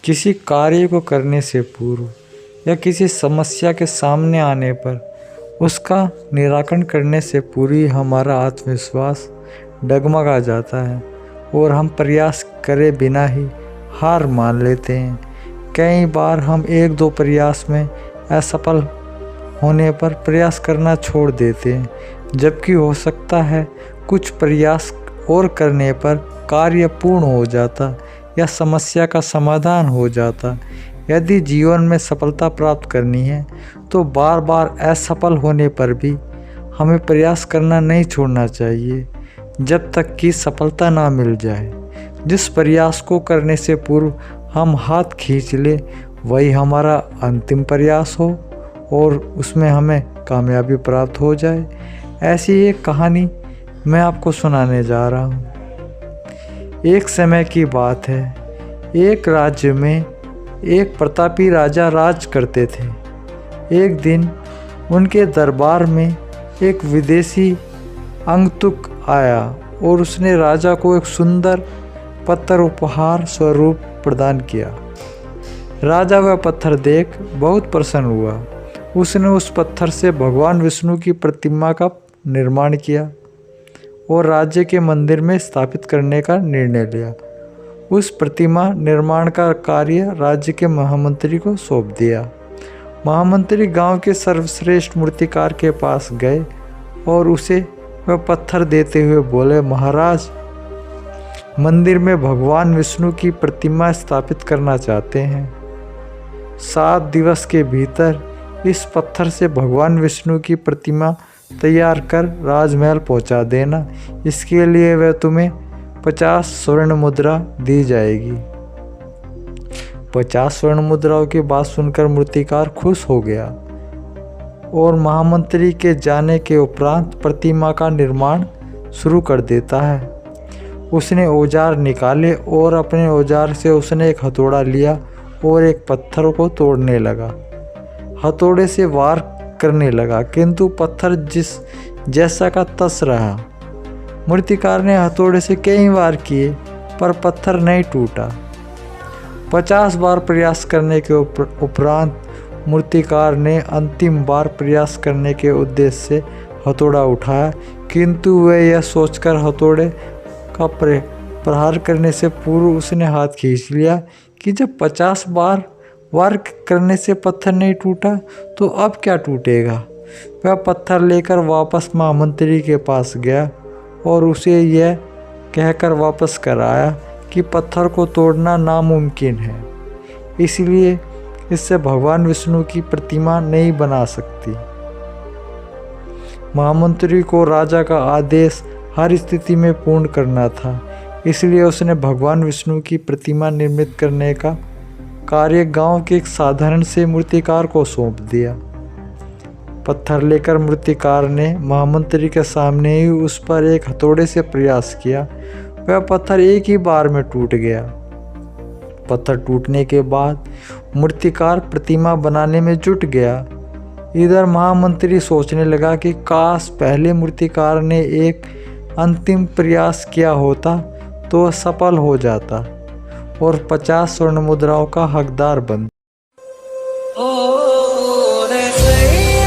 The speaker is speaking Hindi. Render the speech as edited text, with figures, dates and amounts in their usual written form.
किसी कार्य को करने से पूर्व या किसी समस्या के सामने आने पर उसका निराकरण करने से पूरी हमारा आत्मविश्वास डगमगा जाता है और हम प्रयास करे बिना ही हार मान लेते हैं। कई बार हम एक दो प्रयास में असफल होने पर प्रयास करना छोड़ देते हैं, जबकि हो सकता है कुछ प्रयास और करने पर कार्य पूर्ण हो जाता या समस्या का समाधान हो जाता। यदि जीवन में सफलता प्राप्त करनी है तो बार बार असफल होने पर भी हमें प्रयास करना नहीं छोड़ना चाहिए जब तक कि सफलता ना मिल जाए। जिस प्रयास को करने से पूर्व हम हाथ खींच ले वही हमारा अंतिम प्रयास हो और उसमें हमें कामयाबी प्राप्त हो जाए। ऐसी एक कहानी मैं आपको सुनाने जा रहा हूँ। एक समय की बात है, एक राज्य में एक प्रतापी राजा राज करते थे। एक दिन उनके दरबार में एक विदेशी अंगतुक आया और उसने राजा को एक सुंदर पत्थर उपहार स्वरूप प्रदान किया। राजा वह पत्थर देख बहुत प्रसन्न हुआ। उसने उस पत्थर से भगवान विष्णु की प्रतिमा का निर्माण किया और राज्य के मंदिर में स्थापित करने का निर्णय लिया। उस प्रतिमा निर्माण का कार्य राज्य के महामंत्री को सौंप दिया। महामंत्री गांव के सर्वश्रेष्ठ मूर्तिकार के पास गए और उसे वह पत्थर देते हुए बोले, महाराज, मंदिर में भगवान विष्णु की प्रतिमा स्थापित करना चाहते हैं। 7 दिवस के भीतर इस पत्थर से भगवान विष्णु की प्रतिमा तैयार कर राजमहल पहुंचा देना। इसके लिए वह तुम्हें 50 स्वर्ण मुद्रा दी जाएगी। 50 स्वर्ण मुद्राओं की बात सुनकर मूर्तिकार खुश हो गया और महामंत्री के जाने के उपरांत प्रतिमा का निर्माण शुरू कर देता है। उसने औजार निकाले और अपने औजार से उसने एक हथौड़ा लिया और एक पत्थर को तोड़ने लगा। हथौड़े से वार करने लगा किंतु पत्थर जैसा का तस रहा। मूर्तिकार ने हथौड़े से कई वार किए पर पत्थर नहीं टूटा। 50 बार प्रयास करने के उपरांत मूर्तिकार ने अंतिम बार प्रयास करने के उद्देश्य से हथौड़ा उठाया, किंतु वह यह सोचकर हथौड़े का प्रहार करने से पूर्व उसने हाथ खींच लिया कि जब 50 बार वार करने से पत्थर नहीं टूटा तो अब क्या टूटेगा। वह पत्थर लेकर वापस महामंत्री के पास गया और उसे यह कहकर वापस कर आया कि पत्थर को तोड़ना नामुमकिन है, इसलिए इससे भगवान विष्णु की प्रतिमा नहीं बना सकती। महामंत्री को राजा का आदेश हर स्थिति में पूर्ण करना था, इसलिए उसने भगवान विष्णु की प्रतिमा निर्मित करने का कार्य गांव के एक साधारण से मूर्तिकार को सौंप दिया। पत्थर लेकर मूर्तिकार ने महामंत्री के सामने ही उस पर एक हथौड़े से प्रयास किया। वह पत्थर एक ही बार में टूट गया। पत्थर टूटने के बाद मूर्तिकार प्रतिमा बनाने में जुट गया। इधर महामंत्री सोचने लगा कि काश पहले मूर्तिकार ने एक अंतिम प्रयास किया होता तो वह सफल हो जाता और 50 स्वर्ण मुद्राओं का हकदार बनता।